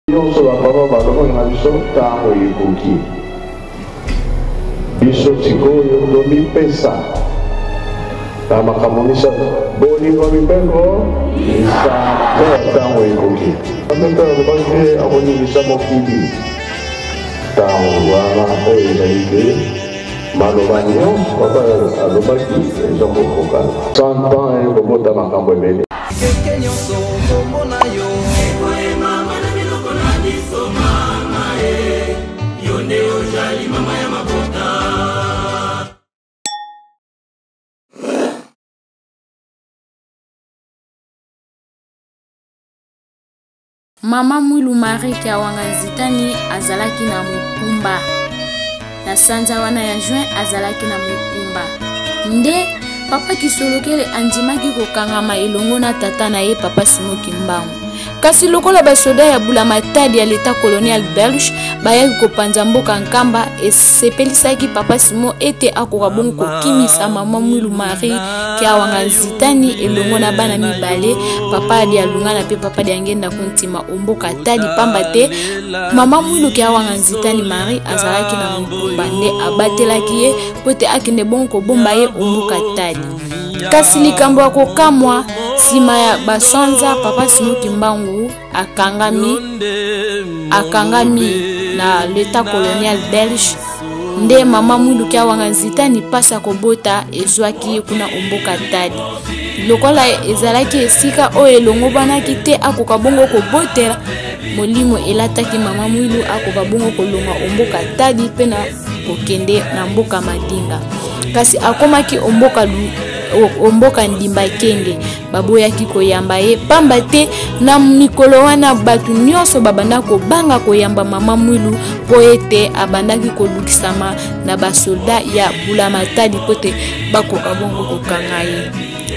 nyonso bapapa balobanga biso ntango ekoki biso sikoyo tomipesa na makambo misato bolingo mibeko isa ntango ekoki ameka alobaki te akoningisa mokili ntango wana oyo ezali te maloba nyonso papa alobaki eza kokokana 100 ans ekobota makambo ebele Mama Mwilu Marie Kiawanga Nzitani azalaki na mukumba. Na sanza wana ya juin azalaki na mukumba. Nde papa Kisolokele andimaki kokangama elongo na tata na ye papa Simoki Mbangu. Kasi lokola basoda ya bula matadi ya leta colonial belge bayaki kopanza mboka nkamba esepelisaki papa Simo ete akoka bongo kokimisa mama Mwilu Marie Kiawanga Nzitani elongo na bana mibale papa adi alungana pe papa adi angenda kontima omboka tadi pamba te mama Mwilu Kiawanga Nzitani Marie azalaki na mukumba nde abatelaki ye pote akende bongo kobomba ye omboka tadi. Kasi likambo ya kokamwa sima ya basanza papa Simoki Mbangu akangami na leta colonial belge nde mama Mwilu Kiawanga Nzitani pasa kobota ezwaki kuna omboka tadi. Lokola ezalaki esika oyo elongo banaki te akoka bongo kobotela molimo elataki mama Mwilu akoka bongo kolonga omboka tadi pe na kokende na mboka Madinga. Kasi akomaki omboka ndimba kenge baboyaki koyamba ye pamba te na mikolo wana batu nyonso babanda kobanga koyamba mama Mwilu po ete abandaki kolukisama na basolda ya bula matadi pote bakoka bongo kokanga ye.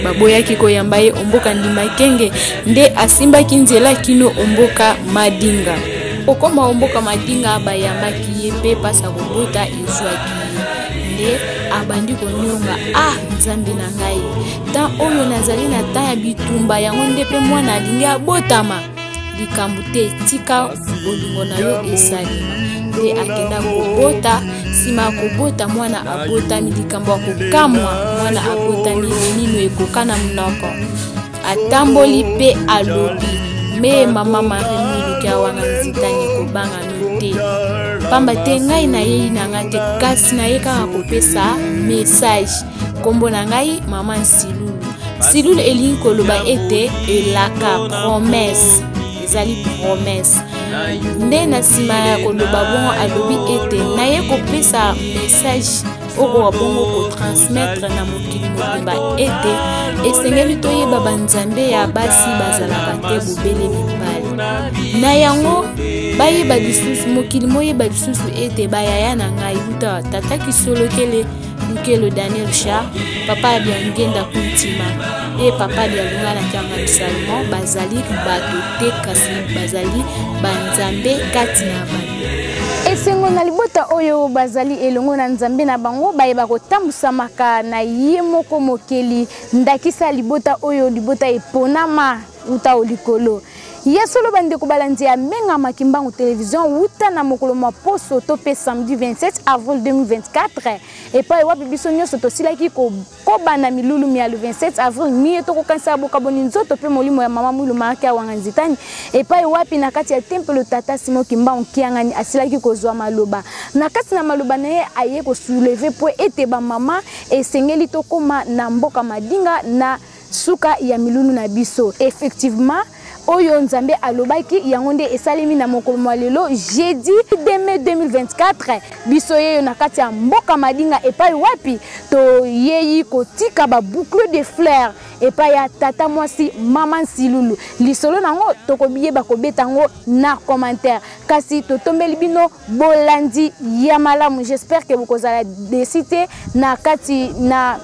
Baboyaki koyamba ye omboka ndimba kenge nde asimbaki nzela kino omboka Madinga. Okoma omboka Madinga bayambaki ye pe pasa kobota ezwaki nde abandi konyonga nzambe na ngai ta oyo nazali na ta ya bitumba yango nde pe mwana alingi abotama likambo te tika bolingo na yo esalima nde akenda kobota sima kobota mwana abotami likambo ya kokamwa mwana abotami nino ekokana munoko atamboli pe alobi me mama Marie Mwilu Kiawanga Nzitani kobanga note pamba te ngai na ye na ngate kasi na ye kaka kopesa message kombo na ngai mama Silulu elingi koloba ete elaka promesse ezali promesse nde na sima ya koloba bongo alobi ete na ye kopesa message oko bongo ko transmettre na mokili mobimba ete esengeli toyeba banzambe ya basi bazalaka te bobele mibali na yango bayeba lisusu mokili moyeba lisusu ete bayaya na ngai buta tata Kisolokele Lukelo Daniel Cha papa abiangenda kuntima e papa dialunga na Kiawanga Salomon bazali bato te kasi bazali banzambe kati na bana. Esengo na libota oyo bazali elongo na nzambe na bango bayeba kotambusamaka na ye moko mokeli ndakisa libota oyo libota eponama uta olikolo. Yasolo bande ko balanzi ya menga makimbangu télévision wuta na mokolo maposo topé samedi 27 avril 2024 et pa wa bibiso nyonso to silaki ko bana milulu mi le 27 avril ni to ko kanisa boka boni nzoto pe molimo ya mama Mwilu Marie Kiawanga Nzitani et pa wapi na kati ya temple tata Simoki Mbangu kiangani asilaki ko zwa maloba na kati na maloba na ye aye ko soulever po ete ba mama esengeli to koma na mboka Madinga na suka ya milulu na biso effectivement oyo nzambe alobaki yango nde esalemi na mokolo lelo jeudi 2 mai 2024 biso yeyo na kati ya mboka Madinga epai wapi to yeyi kotika ba boucle de fleurs epai ya tata mwasi mama Silulu lisolo nango tokobiye bakobeta ngo na commentaire kasi totombeli bino bolandi ya malamu. J'espère que bokozala desite na kati na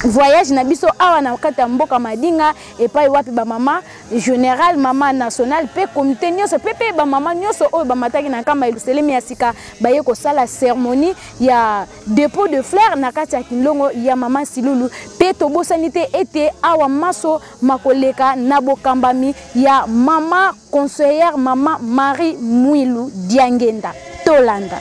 voyage na biso awa na kati ya mboka Madinga epai wapi ba mama général maman national pe comité nyonso pe ba maman nyonso oyo ba mataki na kamba Yerusalemi ya sika baye ko sala cérémonie ya dépôt de fleurs na kati ya kilongo ya maman Silulu pe to bosanité ete awa maso makoleka na bokambami ya maman conseillère maman Marie Mwilu Diangenda Tolanda.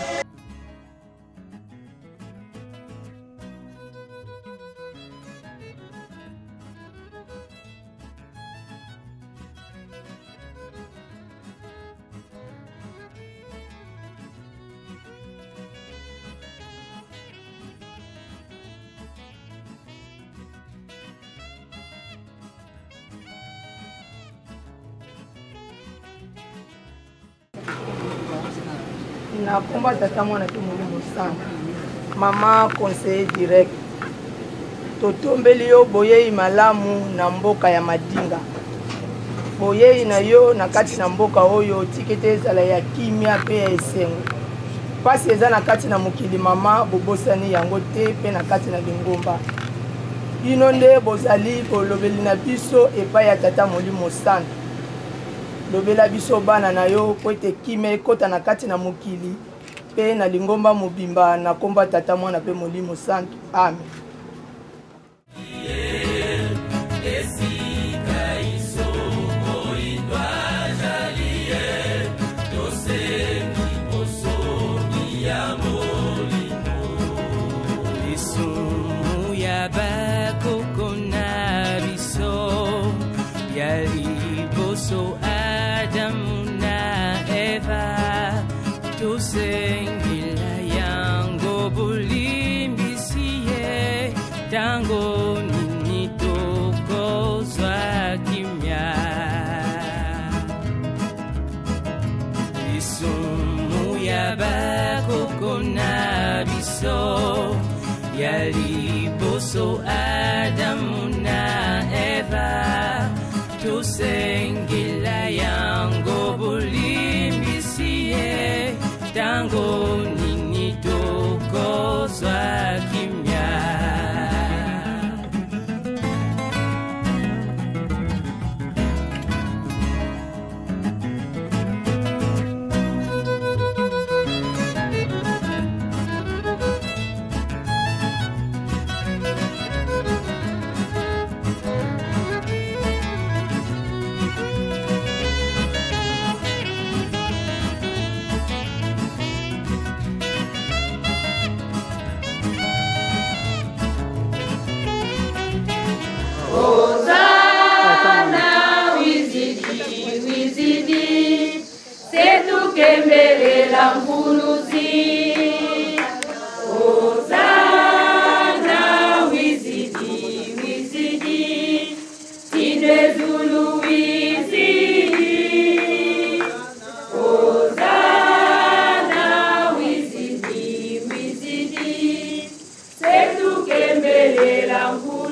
Na komba tata mwana ke Molimo Santu mama conseiller direct totombeli yo boyei malamu na mboka ya Madinga boyei na yo na kati na mboka oyo tikete ezala ya kimia pe ya esengo pasi eza na kati na mokili mama bobosani yango te pe na kati na lingomba bino nde bozali bolobeli na biso epai ya tata Molimo Santu lobela biso bana na yo po ete kimia ekota na kati na mokili pe na lingomba mobimba na komba tata mwana pe Molimo Santu. Amen. So Adamu na Eva tusengila yango bulimbisiye tango nini tokozwa kimya lisumu ya bakoko na biso yaliboso Adamu na Eva tusengila yango bulimbisiye tango nini tokozwa kimya Kembelela mfuluzi Ozana wizidi wizidi Tine zulu wizidi Ozana wizidi wizidi Setu kembelela mfuluzi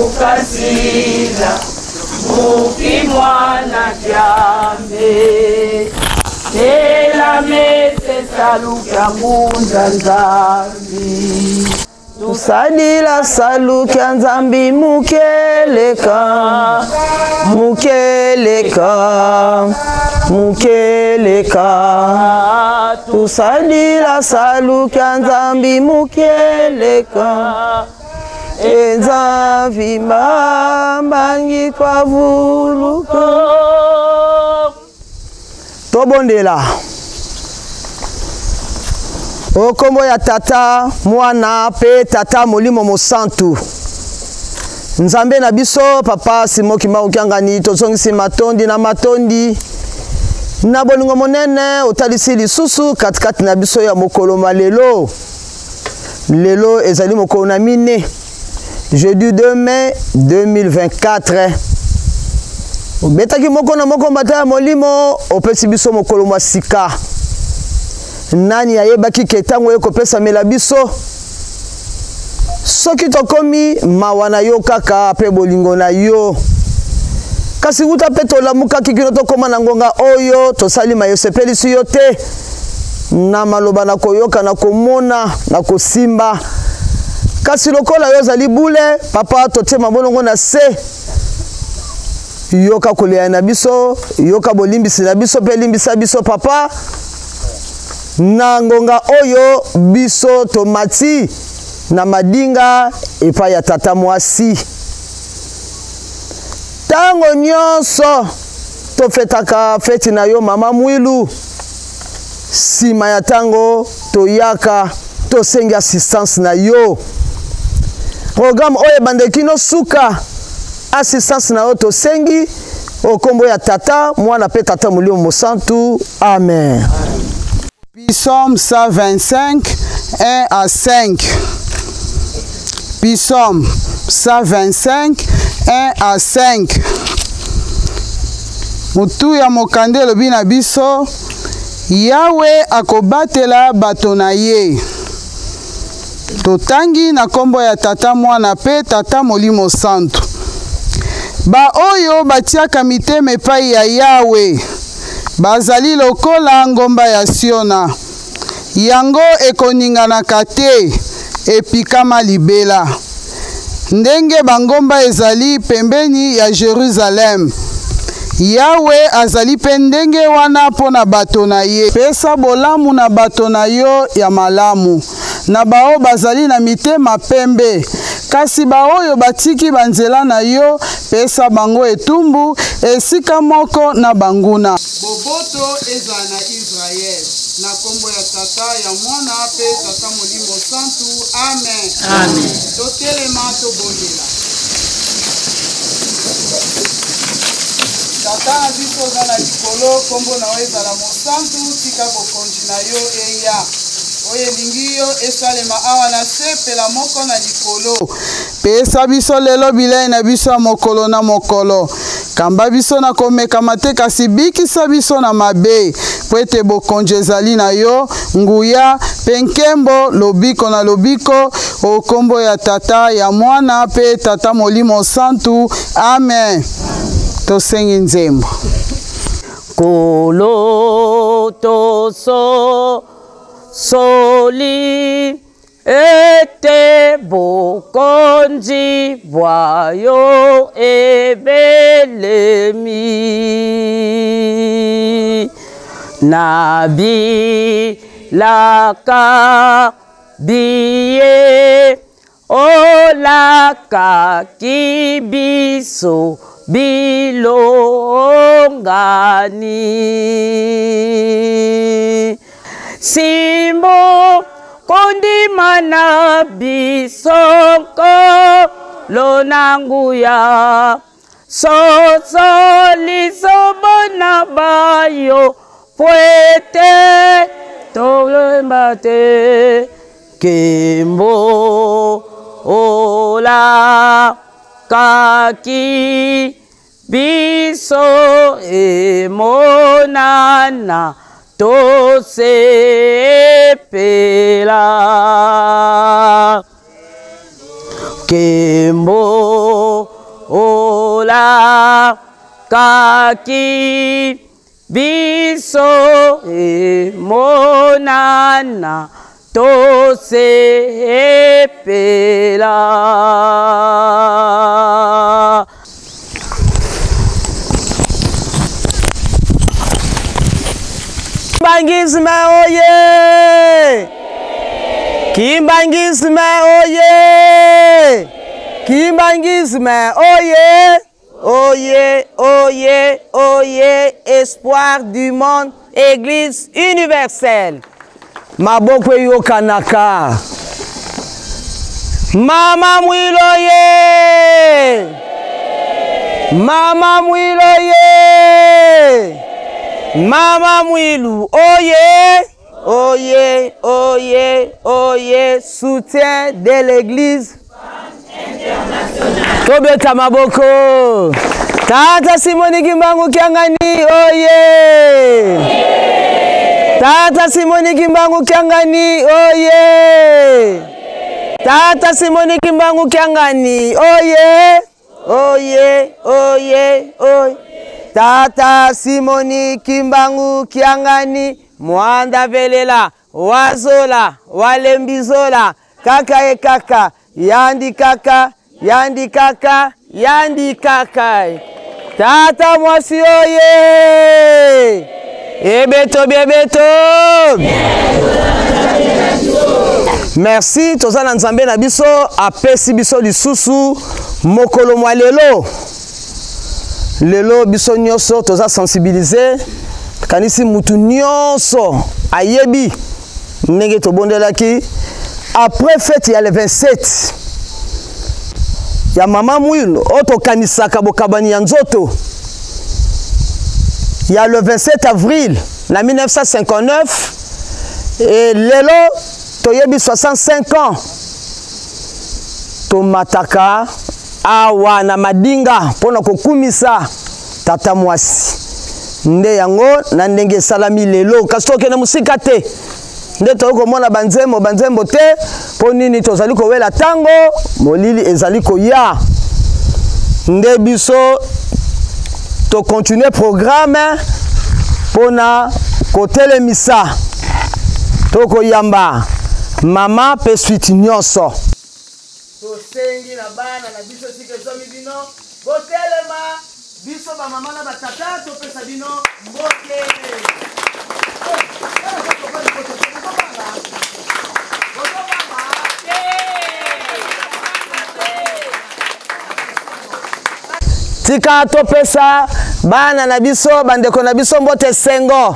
Ukasila mukimwana kyame tela mese saluka munda nzambi tusalila saluka nzambi mukeleka mukeleka mukeleka tusalila saluka nzambi mukeleka Enzambi mambangi kwa vuluko tobondela okombo ya tata mwana pe tata Molimo Santu nzambe na biso papa simoki maukiangani tozongisi matondi na matondi na bolingo monene otalisi lisusu katikati na biso ya mokolo malelo lelo ezali mokolo na mine jeudi 2 mai 2024 Obetaki moko na moko mbata ya molimo opesi biso mokolo mwa sika. Nani ayebaki ke tango ekopesa mela biso? Soki tokomi mawa na yo kaka pe bolingo na yo. Kasi uta pe tolamuka kikino tokoma na ngonga oyo tosalima yo sepelisi yo te. Na maloba na koyoka na komona na kosimba. Kasi lokola yo zali bule papa totema bolongo na se. Yoka kolea na biso, yoka bolimbisi na biso pe limbisa biso papa. Na ngonga oyo biso tomati na madinga epa ya tata mwasi. Tango nyonso to fetaka feti na yo mama mwilu. Sima ya tango to yaka to sengi assistance na yo. Programme oye bandekino suka assistance na yo to sengi okombo ya tata mwana pe tata mulio mosantu. Amen. Psaume 125, 1 à 5. Psaume 125, 1 à 5. Mutu ya mokande lobi na biso, Yawe akobatela bato na ye. Totangi na kombo ya tata mwana pe tata molimo santu. Ba oyo batiaka mitema epai ya Yawe. Bazali lokola ngomba ya Siona. Yango ekoninganaka te epikama libela. Ndenge bangomba ezali pembeni ya Jerusalem. Yawe azali pe ndenge wana pona bato na ye. Pesa bolamu na bato na yo ya malamu. Na bao bazali na mitema pembe. Kasi baoyo batiki banzela na yo pesa bango etumbu esika moko na banguna. Boboto eza na Israel. Na kombo ya tata ya mwana pe tata molimo santu. Amen. Amen. Totelema tobondela. Tata na biso za na likolo kombo na eza la mosantu tika bokonji na yo eya. Oye lingio esalema awa na sepela moko na likolo. Pesa biso lelo bilei na biso mokolo na mokolo. Kamba biso na komeka mate kasi bikisa biso na mabe. Pwete bokonje ezali na yo. Nguya penkembo lobiko na lobiko. Okombo ya tata ya mwana pe tata molimo santu. Amen. Tosengi nzembo. Kolo toso soli ete bokonzi bwayo ebelemi nabi laka biye olaka kibiso bilongani simbo kondimana bisonko lonanguya soso lisobona bayo puete tolembate kembo ola kaki biso emonana tosepela kembo ola kaki biso emonana tosepela. Kimbangisme oye! Kimbangisme oye! Kimbangisme oye! Oye, oye, oye, espoir du monde, Église universelle. Maboko yo kanaka. Mama mwiloye! Mama mwiloye! Mama mwilu, oye! Oye, oye, oye, soutien de l'Église Tobeta maboko. Tata Simoni Kimbangu Kiangani, oye. Tata Simoni Kimbangu Kiangani, oye. Tata Simoni Kimbangu Kiangani, oye. Oye, oye, oye. Tata Simoni Kimbangu Kiangani, Mwanda Velela, Wazola, Walembizola, Kaka e kaka, Yandi kaka, Yandi kaka, Yandi kaka. Tata Mwasi oye. Ebeto bebeto. Merci, tozana nzambe na biso, apesi biso lisusu, mokolo mwa lelo. Lelo biso nyonso toza sensibiliser, kanisi mutu nyonso ayebi ndenge tobondelaki. Après fête ya le 27 ya Mama Mwilu oto kanisaka bokabani ya nzoto ya le 27 avril na 1959 et lelo toyebi 65 ans tomataka awa na madinga pona kokumisa tata mwasi nde yango na ndenge salami lelo kasi tokende musika te nde tokomona banzembo te po nini tozali kowela tango molili ezali koya nde biso to continuer programme pona kotelemisa tokoyamba mama pe suite nyonso tosengi na bana na biso sike zomi bino botelema biso ba mama na batata topesa bino mboke. Tika topesa bana na biso bandeko na biso mbote sengo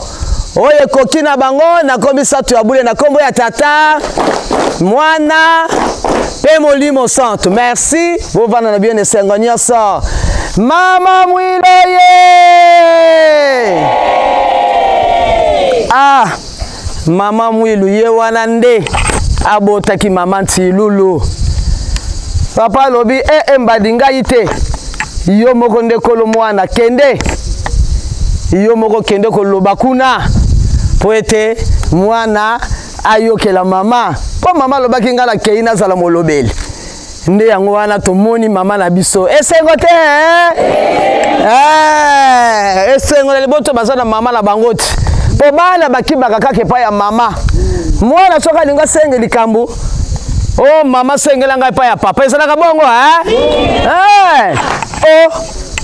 oye koki na bango na kombi satu ya bule na kombo ya tata mwana pe molimo santo. Merci bovana na bien sengo nyonso. Mama Mwilu ye. Ah, Mama Mwilu ye wana nde abotaki mama Ntilulu. Papa lobi mbadinga ite. Yo moko ndekolo mwana kende. Yo moko kende koloba kuna. Po ete mwana ayokela mama. Po mama lobaki ngala keina zala molobeli. Nde yango wana tomoni mama na biso. Esengo te esengo na liboto bazana mama na bangoti. Po bana bakibaka kake pa ya mama. Mwana soka linga senge likambu. Oh mama sengela ngai pa ya papa. Ezalaka bongo oh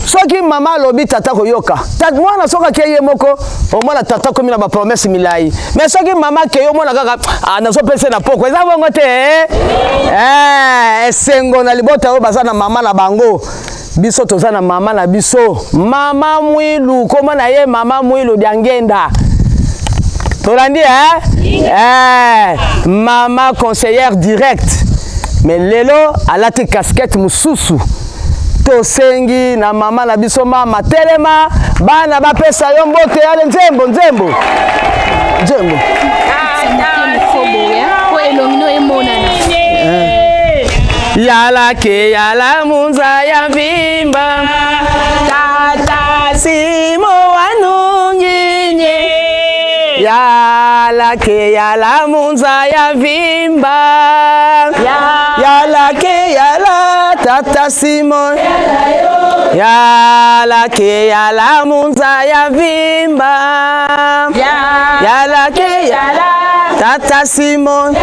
soki mama lobi tata koyoka. Tata mwana soka keye moko o mwana tata komi na ba promesse milai. Mais soki mama keyo mwana kaka nazo pese na poko. Eza bongo te esengo na libota o bazana mama na bango. Biso tozana mama na biso. Mama Mwilu koma na ye Mama Mwilu diangenda. Tolandi Mama conseillère directe. Mais lelo alati casquette mususu. Tosengi na mama na biso mama telema bana bapesa yo mbote ale nzembo nzembo. Yala ke yala munza ya vimba tata simo wanunginye. Yala ke yala munza ya vimba yala ke yala tata Simon yala ke yala munza ya vimba yala ke yala tata Simon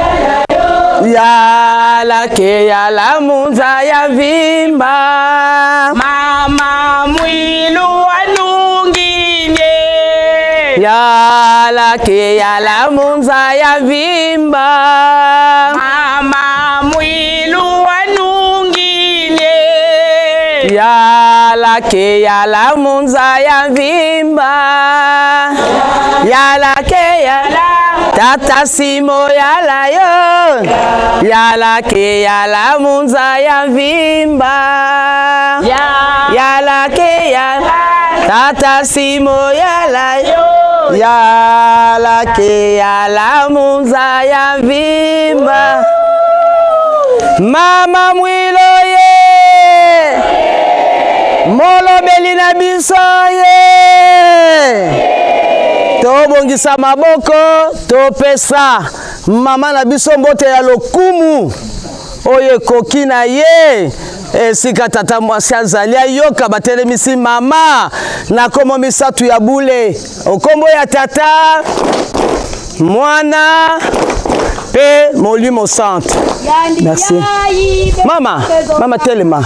yala ke yala munza ya vimba. Mama Mwilu wanungine yala ke yala munza ya vimba. Mama Mwilu wanungine yala ke yala munza ya vimba yala ke yala tata Simo yala yo yala ke yala munza ya vimba yala ke yala tata Simo yala yo yala ke yala munza ya vimba. Mama Mwilu ye molobeli na biso ye tobongisa maboko topesa mama na biso mbote ya lokumu oyo ekoki na ye esika tata mwasi azali ayoka batelemisi mama na kombo misatu ya bule okombo ya tata mwana pe molimo centre. Merci. Mama telema.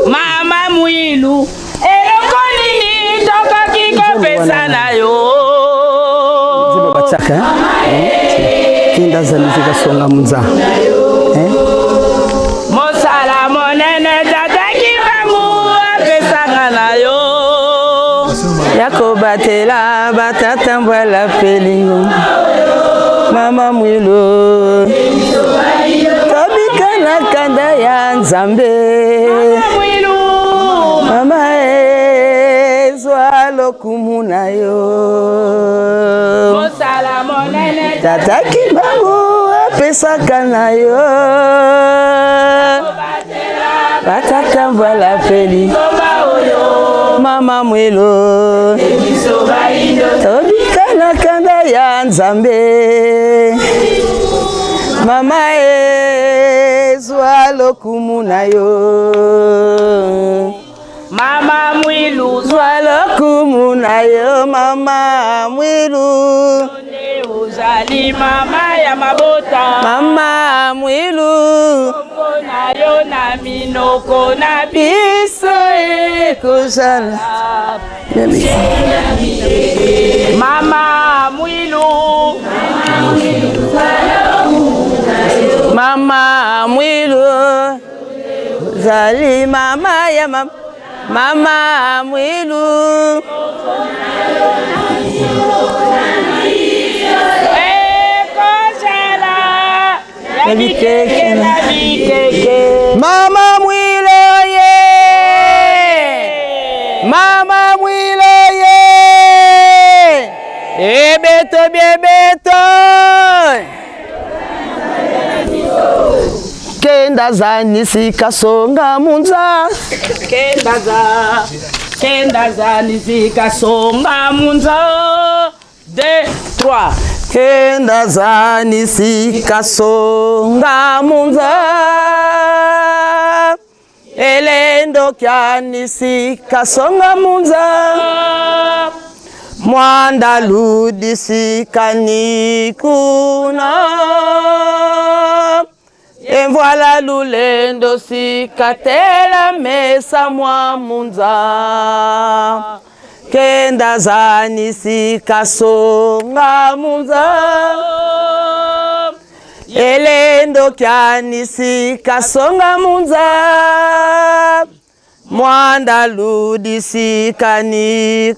Mama Mwilu eloko nini tokoki kopesa na yo Zibe bachaka kinda zalizika songa munza mosala monene tataki bangu apesanga na yo yakobatela batatambwala pelingo Mama Mwilu tobika na kanda ya Nzambe Mama ezwa lokumu na yo mosala monene tataki bangu apesaka na yo batatambwala peli Mama Mwilu tobika na kanda ya Nzambe Mama ezwa lokumu na yo Mama Mwilu zwa lokumu na yo Mama Mwilu uzali mama ya mabota Mama Mwilu na yo na minoko na biso ekozala Mama Mwilu Mama Mwilu zali mama ya Mama Mwilu Mama Mwilu ye Mama Mwilu ye ebeto bebeto kenda zanisi kasonga munza kenda zanisi kasonga munza 2 3 kenda zanisi kasonga munza elendo kyanisi kasonga munza mwanda ludisi kanikuna et voilà lulendo sikatela mesa mwa munza kenda zani sikasonga munza elendo kyani sikasonga munza mwanda ludi sikanikuna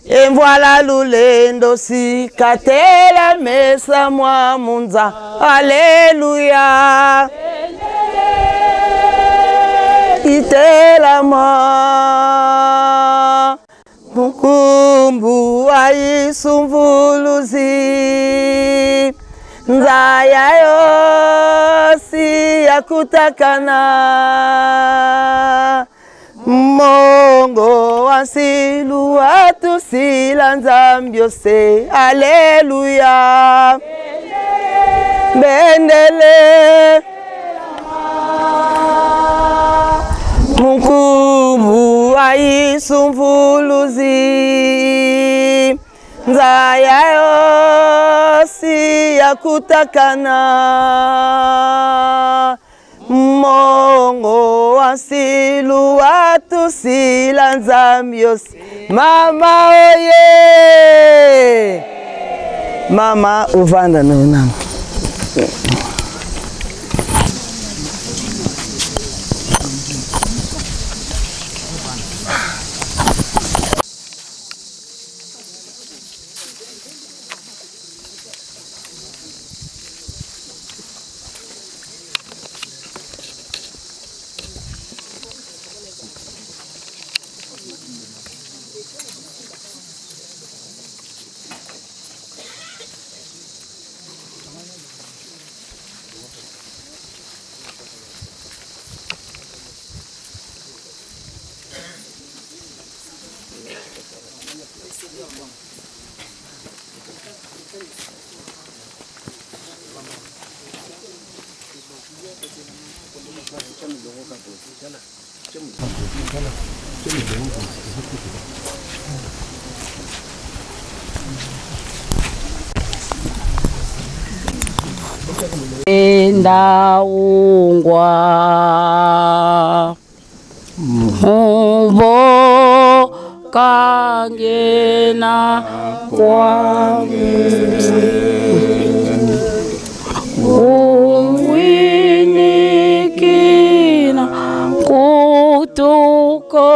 et voilà lulendo sikatela mesa mwa munza Alléluia itelama mukumbu aisumvuluzi nzaya yosi yakutakana mongo wasilu watu sila nzambyose Aleluya bendele mukumbu aisumvuluzi nzaya yosi yakutakana mongo wasilu watu sila nzambyose mama oye mama uvanda nonanga Enda ungwa Mbo kangena kwange Umwinikina kutuko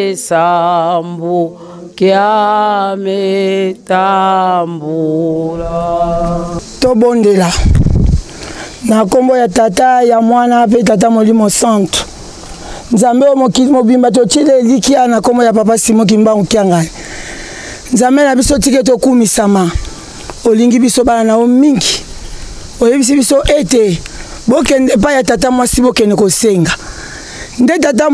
Esambu Kia metambula tobondela na kombo ya tata ya mwana pe tata Molimo Santo nzambe o mokili mobimba totile elikia na kombo ya papa Simon Kimbangu Kiangani nzambe na biso tike tokumisama olingi biso bana na o mingi oyebisi biso ete bokende pa ya tata mwasi bokende kosenga nde tata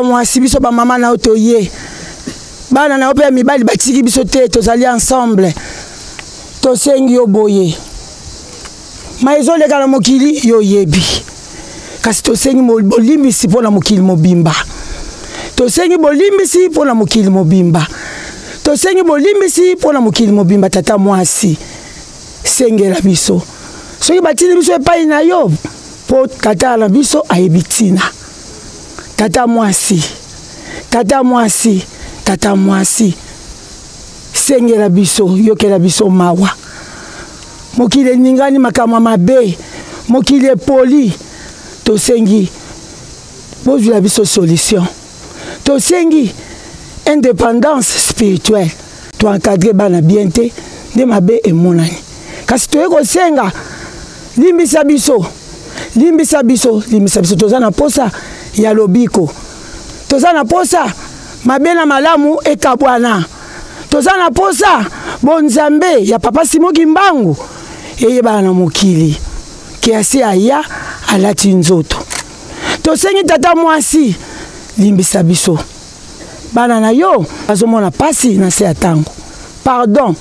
mwasi biso ba mama na otoye bana na ope mibali batiki biso te tozali ensemble tosengi yo boye maizo leka na mokili yo yebi kasi tosengi bolimbisi pona mokili mobimba tosengi bolimbisi pona mokili mobimba tosengi bolimbisi pona mokili mobimba tata mwasi sengela biso soki batini biso epai na yo po tata na biso ayebitina tata mwasi sengela biso yokela biso mawa mokili ningani makamwa mabe mokili poli tosengi bozula biso solution tosengi indépendance spirituelle to encadrer bana bien te nde mabe emonani kasi toye kosenga limbisa biso toza na posa ya lobiko toza na posa mabe na malamu ekabwana toza na posa bonzambe ya papa Simon Kimbangu eyebana na mokili kiasi aya alati nzoto tosengi tata mwasi limbisa biso bana na yo azomona pasi na se ya tango pardon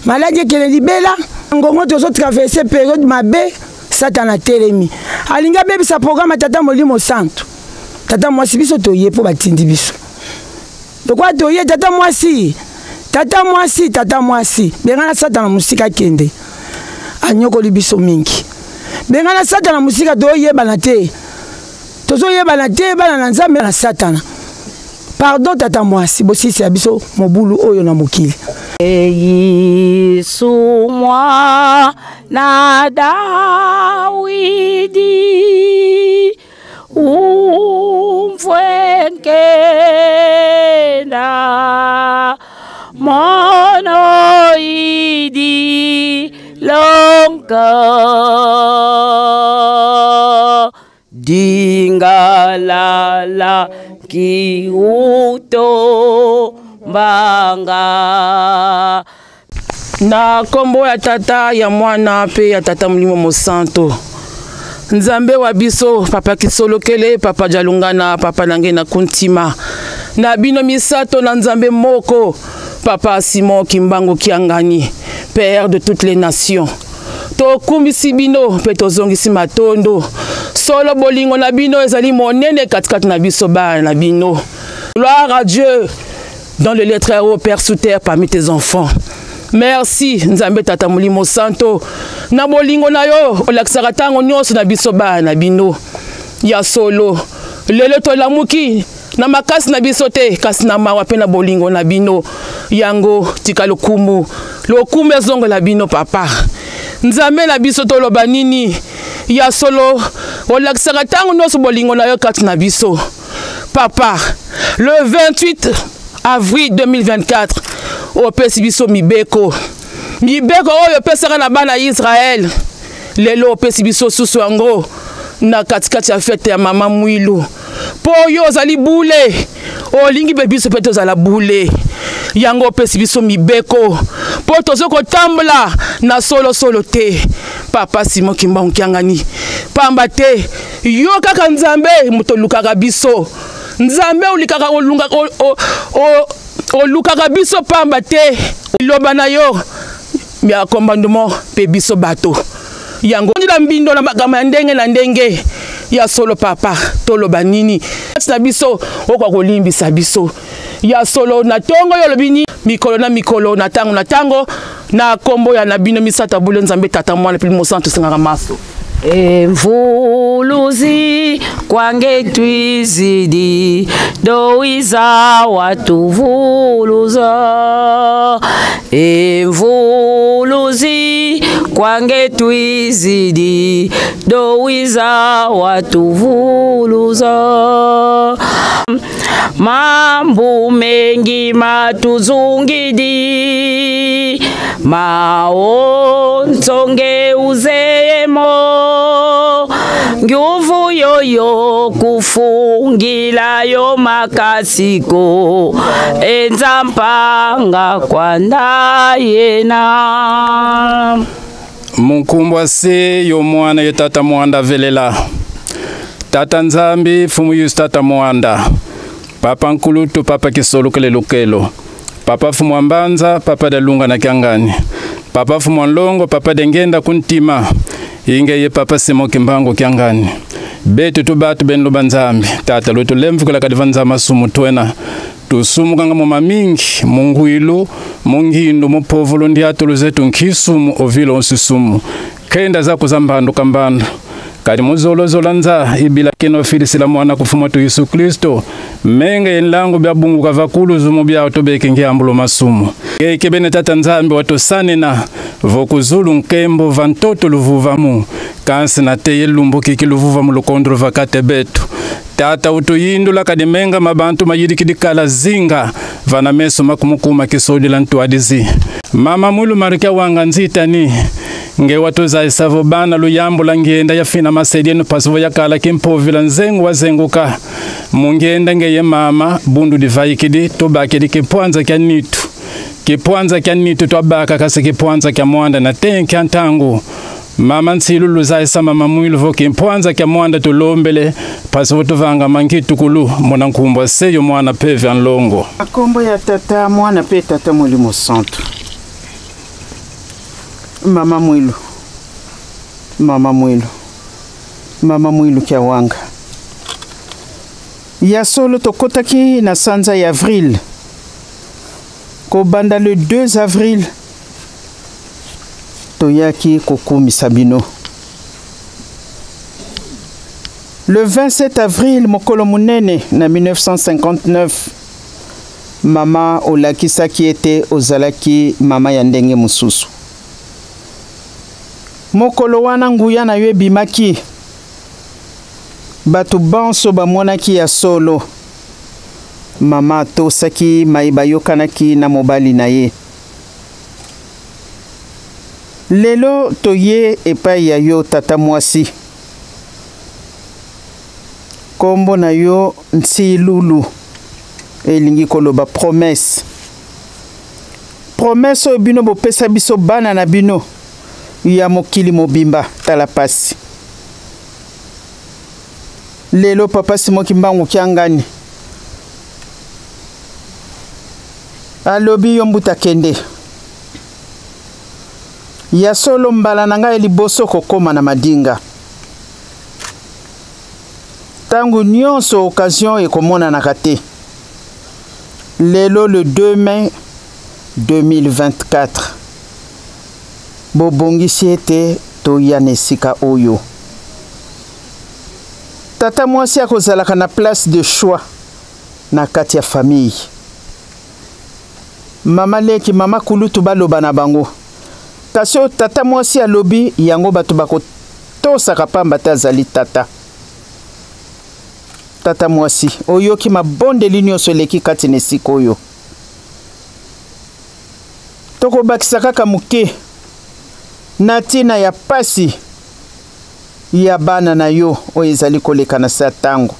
maladi ekele libela ngongo tozo traverser période mabe satana telemi alinga bebisa programme tata Molimo Santo tata mwasi biso toye po batindi biso dokwa toye tata mwasi bengana satana musika kende anyokoli biso mingi bengana satana musika toyebana te tozoyebana te bana na nzambe na satana pardon tata mwasi bosisi ya biso mobulu oyo na mokili Yesu mwana Dawidi umfwenkenda monoidi lonka dingalala kiuto mbanga na kombo ya tata ya mwana pe ya tata Molimo Santo nzambe wa biso papa Kisolokele papa Jalungana papa nange na kuntima na bino misato na nzambe moko papa Simon Kimbangu Kiangani père de toutes les nations tokumbisi bino pe tozongisi matondo solo bolingo na bino ezali monene katikati na biso bana na bino. Gloire à Dieu dans le lettre au Père sous terre parmi tes enfants. Merci nzambe tata Molimo Santo na bolingo na yo olakisaka tango nyonso na biso bana na bino ya solo lelo tolamuki na makasi na biso te kasi na mawa pe na bolingo na bino yango tika lokumu ezongo la bino papa nzambe na biso toloba nini ya solo olakisaka tango nyonso bolingo na yo kati na biso papa. Le 28 avril 2024 opesi biso mibeko oyo opesaka na bana Israël lelo opesi biso susu yango na katikati ya fete ya mama Mwilu po yo ozali bule olingi be biso pe tozala bule yango opesi biso mibeko po tozo kotambola na solo te papa Simon Kimbangu Kiangani pamba te yo kaka nzambe moto lukaka biso nzambe olikaka olukaka biso pamba te loba na yo ya commandement pe biso bato yango ndila mbindo na makambo ya ndenge na ndenge ya solo papa toloba nini na biso okwa kolimbisa biso ya solo na tongo yo lobini mikolo na tango na kombo ya na bino misata bule nzambe tata mwana pe mosanto singaka maso Mvuluzi kwange twizidi doiza watuvuluza. Mvuluzi kwange twizidi doiza watuvuluza. Mambo mengi matuzungidi maontonge uzemo nguvu yoyo kufungila yo makasiko enzampanga kwa ndayena munkumbwa se yo mwana ye tata mwanda velela tata nzambi fumu yusu tata mwanda papa nkulutu papa kisolo kelelukelo papa fumu ambanza papa dalunga na kiangani papa fumu nlongo papa dengenda kuntima inge ye papa simo kimbango kiangani betu tubatu benlo banzambi tata lutu lemvukula kadivanza masumu twena tusumu kanga muma mingi munguilu mungindu mupovulu ndiatulu zetu nkisumu ovilo onsisumu kenda zako zambando kambando kadi muzolozola nza ibila kino filisila mwana kufuma tu Yesu Kristo menga yenlangu bya bungu kavakulu zumu bya otobeke ngiambulo masumu kebene tata nzambi watosane na vokuzulu nkembo vantoto luvuvamu kansi na teye lumbu kiki luvuvamu lukondro vakate betu tata utuyindula kadi menga mabantu mayidikidikala zinga vana meso makumukuma kisodila ntuadizi mama mulu marikia wanga nzitani nge watoza isavo bana luyambo la ngenda ya fina masedienu pasivo ya kala kimpovila nzengu wa zenguka mungenda nge ye mama bundu divaikidi tobakidi kipwanza kya nitu tobaka kasi kipwanza kya mwanda na tenki antangu mama nsilulu za isa mama mwilu voki kipwanza kya mwanda tulombele pasivo tuvanga mangitu kulu mwana nkumbwa seyo mwana peve anlongo akombo ya tata mwana pe tata mulimo santo mama mwilu kia wanga ya solo tokotaki na sanza ya avril kobanda le 2 avril toyaki kokumisa bino le 27 avril mokolo munene na 1959 mama olakisaki ete ozalaki mama ya ndenge mususu mokolo wana nguya na yo ebimaki bato banso bamonaki ya solo mama atosaki mayeba yokanaki na mobali na ye lelo toye epai ya yo tata mwasi kombo na yo Nsilulu elingi koloba promesse oyo bino bopesa biso bana na bino ya mokili mobimba tala pasi lelo papa simo kimbangu kiangani alobi yo mbuta kende ya solo mbala na ngai liboso kokoma na madinga tangu nyonso occasion ekomonanaka te lelo le 2 mai 2024 bobongisi ete toya na esika oyo tata mwasi akozalaka na place de choix na kati ya famille mama leki mama kulutu baloba na bango kasi oyo tata mwasi alobi yango bato bakotosaka pamba te azali tata mwasi oyoki mabondeli nyonso eleki kati na esika oyo tokobakisa kaka moke na ntina ya pasi ya bana na yo oyo ezali koleka na sa ntango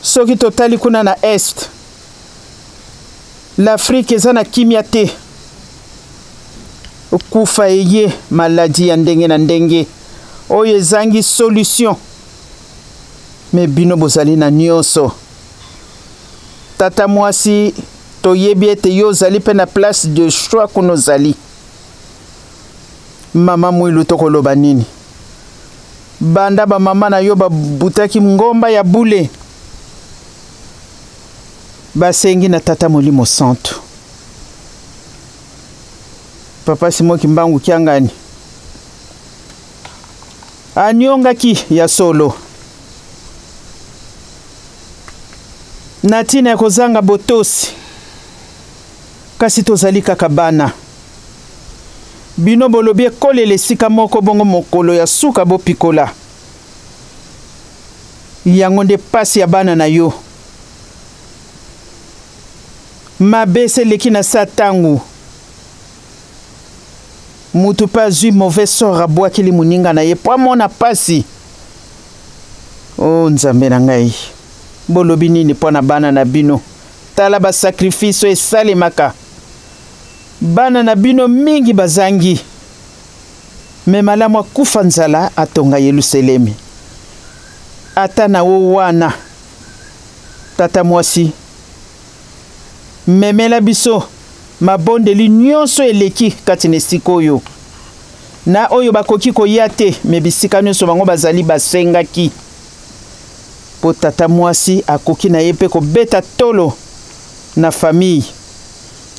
soki totali kuna na est l'Afrique eza na kimia te kufa eye maladi ya ndenge na ndenge oyo ezangi solution me bino bozali na nyonso. Tata mwasi toyebi ete yo ozali mpe na place de choix kuna ozali. Mama Mwilu tokoloba nini? Banda ba mama na yo babutaki ngomba ya bule. Basengi na Tata Molimo Santo. Papa Simo Kimbangu kiangani. Anyongaki ya solo. Natina ya kozanga botosi. Kasi tozali kaka bana. Bino bolobi ekolele sika moko bongo mokolo ya suka bo pikola. Yango nde pasi ya bana na yo. Mabese leki na satangu. Mutu pa zui mauvais sort abwakili muninga na ye po amona pasi. Oh Nzambe na ngai. Bolobi nini po na bana na bino. Tala ba sacrifice esalemaka. Bana na bino mingi bazangi. Me malamu akufa nzala atonga Yerusalemi. Ata na wo wana. Tata mwasi. Memela biso. Mabondeli nyonso eleki kati na esika oyo. Na oyo bakoki koya te me bisika nyonso bango bazali basengaki. Po tata mwasi akoki na ye mpe kobeta tolo na famille.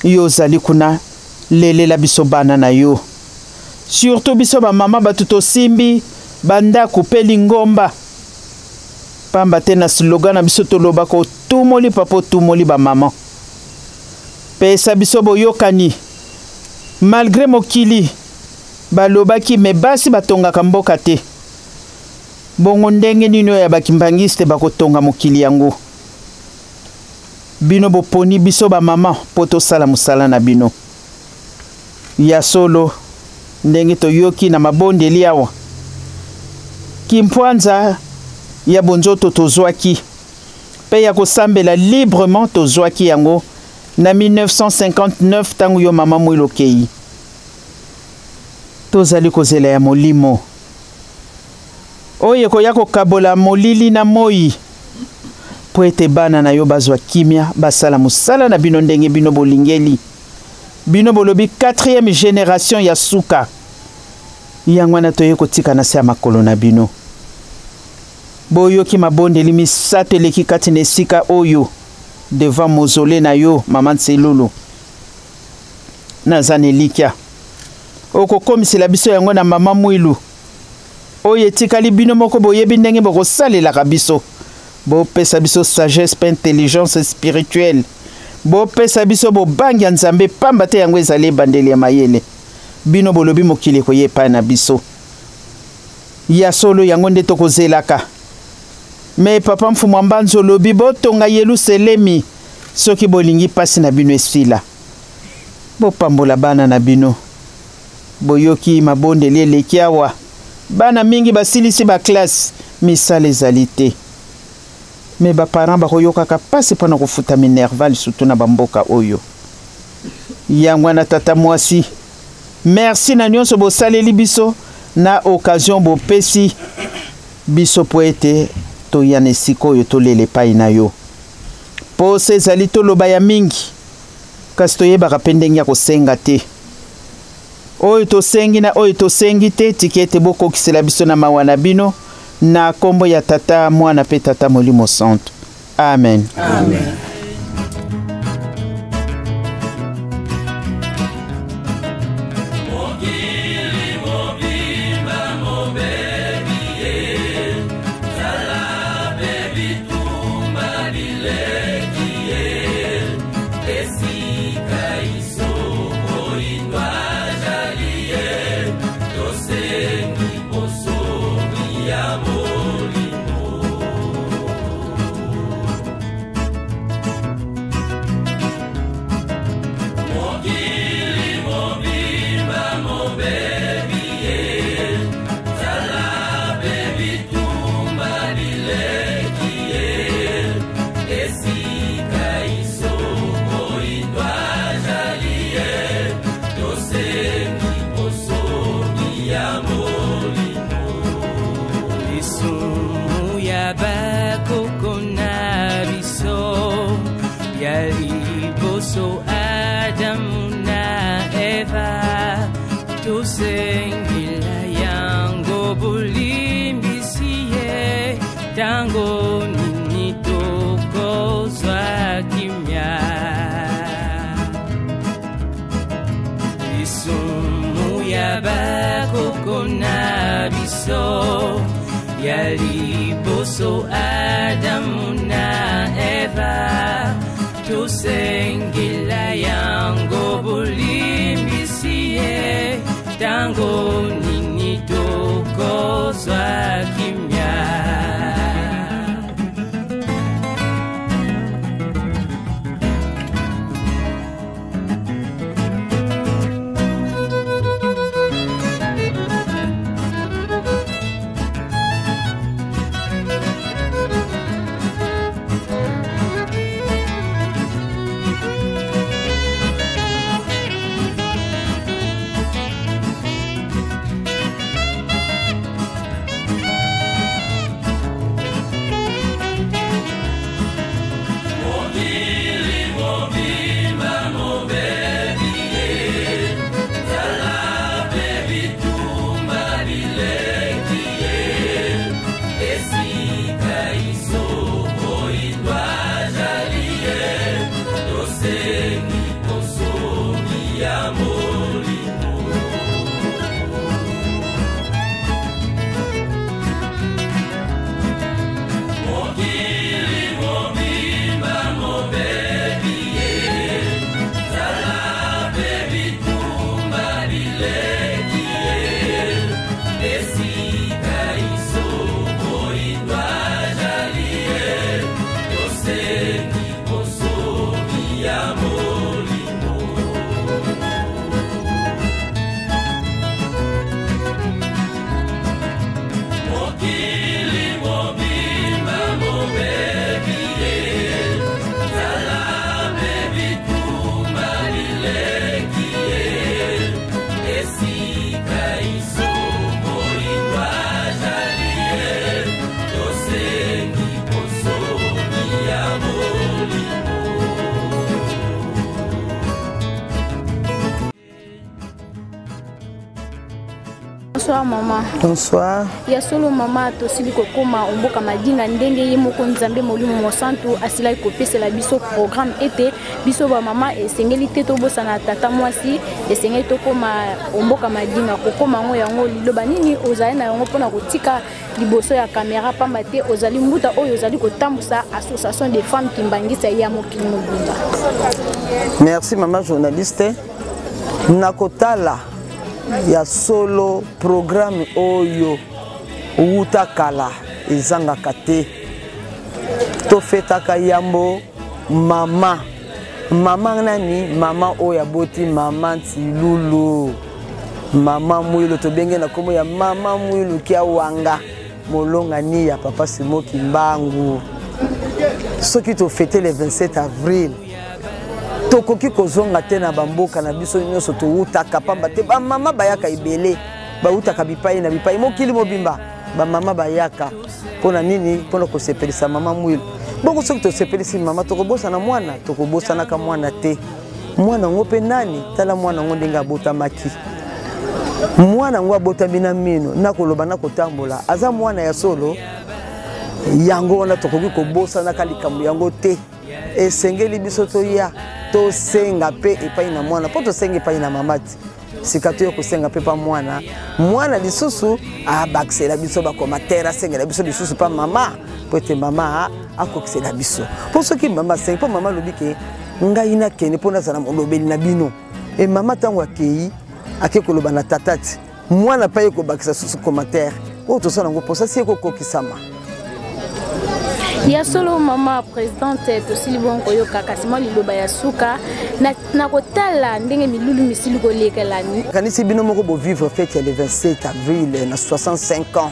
Yo ozali kuna lelela biso bana na yo. Surtout biso ba mama batuto simbi banda kupeli ngomba. Pamba te na slogan na biso toloba ko tumoli papo tumoli ba mama. Pesa biso boyokani. Malgré mokili balobaki me basi batongaka mboka te. Bongo ndenge nino ya bakimbangiste bakotonga mokili yango. Bino boponi biso ba mama poto sala musala na bino. Ya solo ndenge toyoki na mabondeli awa. Kimpwanza ya bonzoto tozwaki. Pe ya kosambela librement tozwaki yango. Na 1959 tangu yo mama Mwilu kei. Tozali kozela ya molimo. Oye koya kokabola molili na moi. Po ete bana na yo bazwa kimia basala musala na bino ndenge bino bolingeli. Bino bolobi 4e génération ya suka. Yangwana toye kotika na se ya makolo na bino. Boyoki mabondeli misato eleki kati na esika oyo. Devant mausolée na yo maman Tselulu nazane likia oko komisela biso yango na mama Mwilu oye tikali bino moko boyebi ndenge bokosalela biso bo pesa biso sagesse pe intelligence spirituelle bo pesa biso bo bangi Nzambe pamba te yango ezali bandeli ya mayele bino bolobi mokili koyepa na biso ya solo yango nde tokozelaka. Me papa mfumu mbanzo lobi botonga Yerusalemi soki bolingi pasi na bino esila. Bopambola bana na bino. Boyoki mabondeli eleki awa. Bana mingi basilisi ba classe misala ezali te. Me baparent bakoyokaka pasi mpona kofuta minerval surtout na bamboka oyo. Yango na tata mwasi. Merci na nyonso bosaleli biso na occasion bopesi biso po ete toyane siko yo tolele pai na yo. Po se ezali toloba ya mingi. Kasi toyebaka mpe ndenge ya kosenga te. Oyo tosengi na oyo tosengi te tiki ete bokokisela biso na mawa na bino na kombo ya Tata Mwana mpe Tata Molimo Santo. Amen. Amen. Bye. liboso Adamu na Eva tusengela yango bulimbisiye tango nini tokozwa kimya lisumu ya bakoko na biso ya liboso Adamu na Eva tusengela yango bulimbisiye tango nini tokozwa kimya Bonsoir maman. Bonsoir. Ya solo mama to sili kokoma omboka madinga ndenge ye moko nzambe molimo mosantu asila kopesa la biso programme ete biso ba mama esengeli te to bosana tata mwasi esengeli to koma omboka madinga kokoma ngo yango liloba nini ozali na yango pona kotika liboso ya caméra pamba te ozali mbuta oyo ozali kotambusa association des femmes kimbangisa ya mokili mobimba. Merci maman journaliste. Nakotala ya solo programme oyo utakala ezangaka te tofetaka yambo mama nani mama oyo aboti mama Ntilulu mama Mwilu tobenge na komo ya mama Mwilu kia wanga molonga ni ya papa Simoki Mbangu soki tofete le 27 avril tokoki kozonga te na bamboka na biso nyonso toutaka pamba te ba mama bayaka ibele bautaka bipai na bipai mokili mobimba ba mama bayaka pona nini pona kosepelisa mama Mwilu boko soki tosepelisi mama tokobosa na mwana tokobosa na ka mwana te mwana ngope nani tala mwana ngo ndinga botamaki mwana ngo abotami na mino na koloba na kotambola aza mwana ya solo yango wana tokoki kobosa na kalikambo yango te esengeli biso toya to senga pe epai na mwana po to senga epai na mamati sikato yo kosenga pe pa mwana lisusu abaksela biso ba commentaire senga biso lisusu pa mama po te mama akokisela biso po soki mama senga po mama lobike ngai na kene po na zana molobeli na bino e mama tango akei akekoloba na tatati mwana pa yeko bakisa susu commentaire o to sala ngo posa si eko kokisama. Ya solo mama présidente to silibon koyo kakasima liloba ya suka na kotala ndenge milulu misili ko lekelani kanisi bino moko bo vivre fête le 27 avril na 65 ans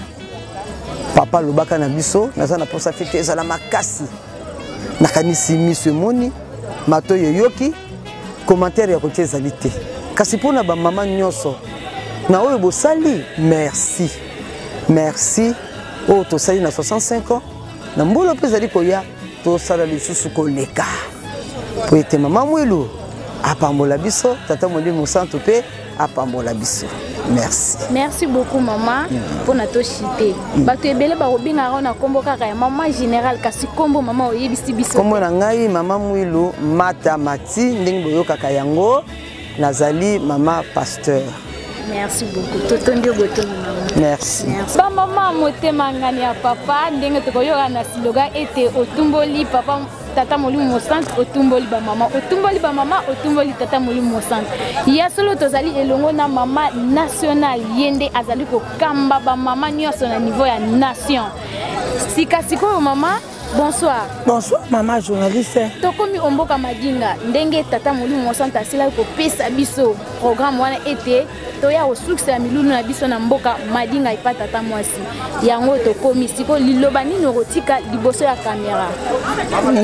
papa lobaka na biso naza na posa fête ezala makasi na kanisi miso moni mato yoyoki commentaire ya kotie ezali te kasi pona ba mama nyonso na oyo bosali merci o to sali na 65 ans na mbolo pe zali koya to sala lisusu koleka po ete mama mwilu apambola biso tata molimo santo pe apambola biso. Merci. Merci beaucoup maman pour notre chité. Bato ebele ba robinga rona kombo kaka ya maman général kasi kombo maman oyebisi biso. Kombo na ngai mama mwilu mata mati ndenge boyoka kaka yango nazali mama pasteur. Merci beaucoup. Totondio botomi maman. Merci. Ba maman motema ngani ya papa ndenge tokoyoka na slogan ete otumboli papa tata molimo centre otumboli ba mama otumboli tata molimo centre. Ya solo tozali elongo na mama national yende azali ko kamba ba mama nyonso na niveau ya nation. Siko mama. Bonsoir. Bonsoir maman journaliste. Tokomi omboka madinga ndenge tata molimo centre asila ko pesa biso programme wana ete toya o succès ya milulu na biso na mboka madinga ipa tata mwasi. Yango tokomi siko liloba nini rotika liboso ya kamera.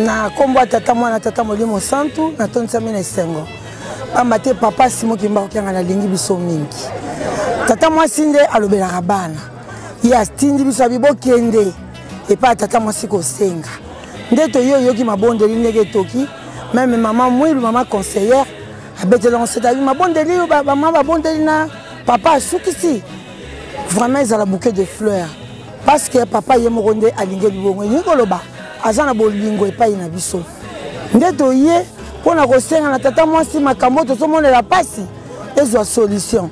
Na kombo tata mwana tata molimo centre na tonsa mine sengo. Amate papa simo kimba okanga na lingi biso mingi. Tata mwasi nde alobelaka bana. Ya stindi biso bibokende. Et pas tata mwasi ko senga ndeto yo yoki mabondeli ndenge toki même maman mwilu maman conseillère abetela on s'est dit mabondeli maman babondeli na papa sukisi vraiment ils a la bouquet de fleurs parce que papa ye mokonde alinge libongo ngoloba azana bolingo et pas ina biso ndeto ye pona ko senga na tata mwasi makambo to somone la pasi ezwa solution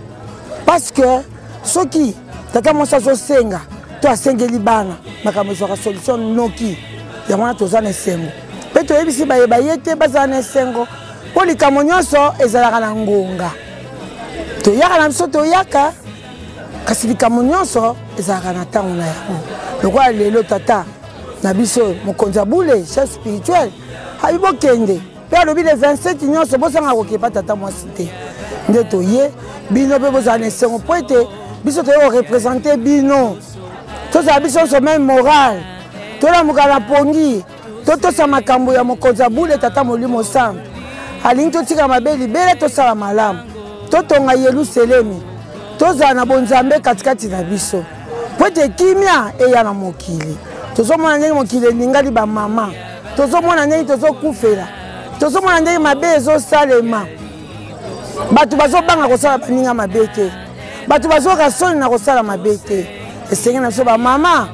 parce que soki tata mwasi so senga to asengeli bana makambo ezwaka solution noki yango wana toza na esengo mpe toyebisi bayeba ye te bazala na esengo mpo likambo nyonso ezalaka na ngonga toyaka na biso toyaka kasi likambo nyonso ezalaka na ntango na yango lokola lelo tata na biso mokonzi abule chef spirituel abi bokende mpe alobi le 27 nyonso bosanga kokepa tata mwasi te nde toye bino mpe bozala na esengo mpo ete biso toye korepresente bino toza biso so même moral tola mukala pongi totosa makambo ya mokonzi abule tata molimo santo alingi totika mabe libele tosala malamu totonga Yerusalemi toza na bonzambe katikati na biso po ete kimia eya na mokili tozomona ndenge mokili eningali bamama tozomona ndenge tozokufela tozomona ndenge mabe ezosalema bato bazobanga kosala baninga mabe te bato bazoka soni na kosala mabe te esengi na biso bamama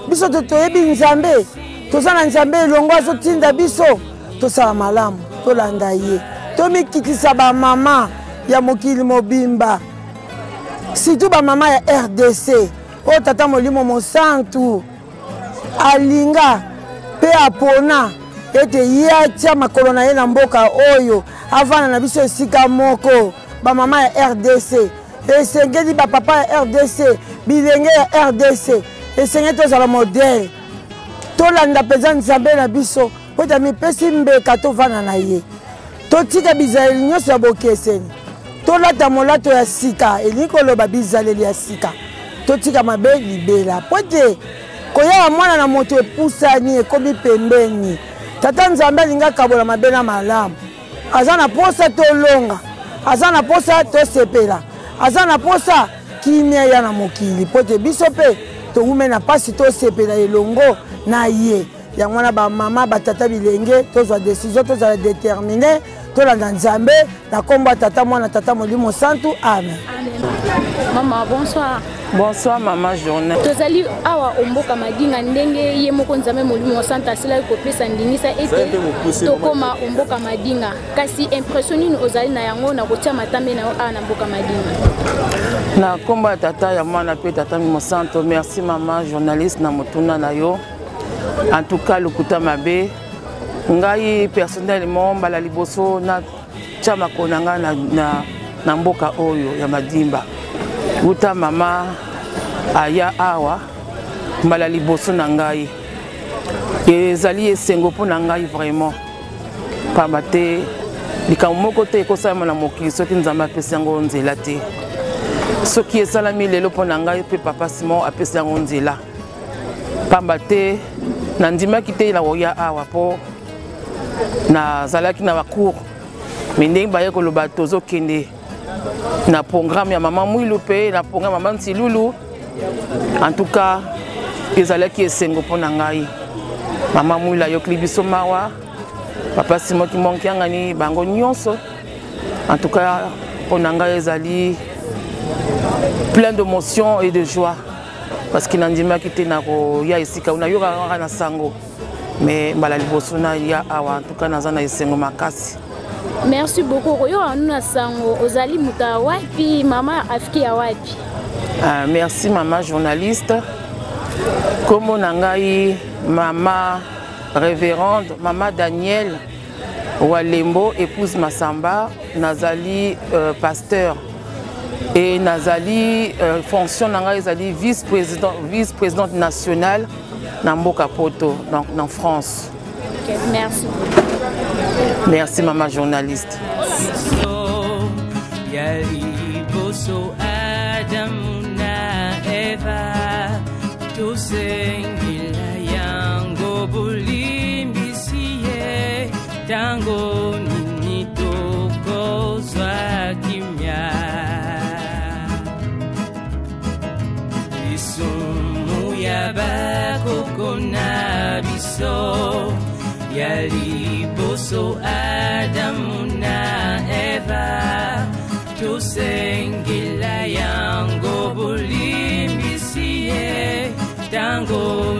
biso toyebi nzambe toza na nzambe elongo azotinda biso tosala malamu tolanda ye tomikitisa bamama ya mokili mobimba surtout bamama ya RDC oyo tata molimo mosantu alinga mpe apona ete ye atia makolo na ye na mboka oyo avanda na biso esika moko bamama ya RDC esengeli bapapa ya RDC bilenge ya RDC esengeli tozala modele tolanda mpenza nzambe na biso po ete mipesi mbeka tovanda na ye totika bizaleli nyonso ya bokeseni tolata molato ya sika elingi koloba bizaleli ya sika totika mabe libela po ete koyaka mwana na moto epusani ekomi pembeni tata nzambe alingi akabola mabe na malamu aza na posa tolonga aza na posa tosepela aza na posa kimia ya na mokili po ete biso mpe tokume na mpasi tosepela elongo na ye yango wana bamama batata bilenge tozwa desizio tozala determine tolanda nzambe na kombo ya tata mwana tata molimo santu amen. Maman bonsoir. Bonsoir maman journée. Tozali awa omboka madinga ndenge ye moko nzambe molimo santu asila kopesa ndingisa ete tokoma omboka madinga kasi impression nini ozali na yango na kotia matambe na awa na mboka madinga. Na kombo ya tata ya mwana pe tata molimo santu merci maman journaliste na motuna na yo. En tout cas lokuta mabe ngai personnellement mbala liboso na chama konanga na mboka oyo ya madimba uta mama aya awa mbala liboso na ngai ezali esengo mpo na ngai vraiment pamba te likambo moko te ekosalama na mokili soki nzambe apesi yango nzela te soki esalami lelo mpo na ngai mpe papa Simon apesi yango nzela pamba te nandimaki te na koya awa mpo nazalaki na bacour me ndenge baye koloba tozokende na programme ya mama mwilu mpe na programme ya mama ntilulu en tout cas ezalaki esengo mpo na ngai mama mwilu ayokeli biso mawa papa Simon Kimonkiangani bango nyonso. En tout cas, on a ezali plein d'émotions et de joie parce qu'il n'a pas quitté nako ya ici ka una yoga na sango mais balali bosona ya awa en tout cas nazana isengo makasi. Merci beaucoup. Koyo anuna sango ozali muta wapi mama afiki ya wapi? Merci maman journaliste. Comme on a maman révérende, maman Daniel Walembo, épouse Massamba, Nazali pasteur et Nazali fonction Nazali vice-présidente nationale dans Mboka Poto, donc en France. Okay, merci. Merci maman journaliste. Tango nini tokozwa kimia lisumu ya bakoko na biso ya liboso Adamu na Eva tusengela yango bulimbisi ye tango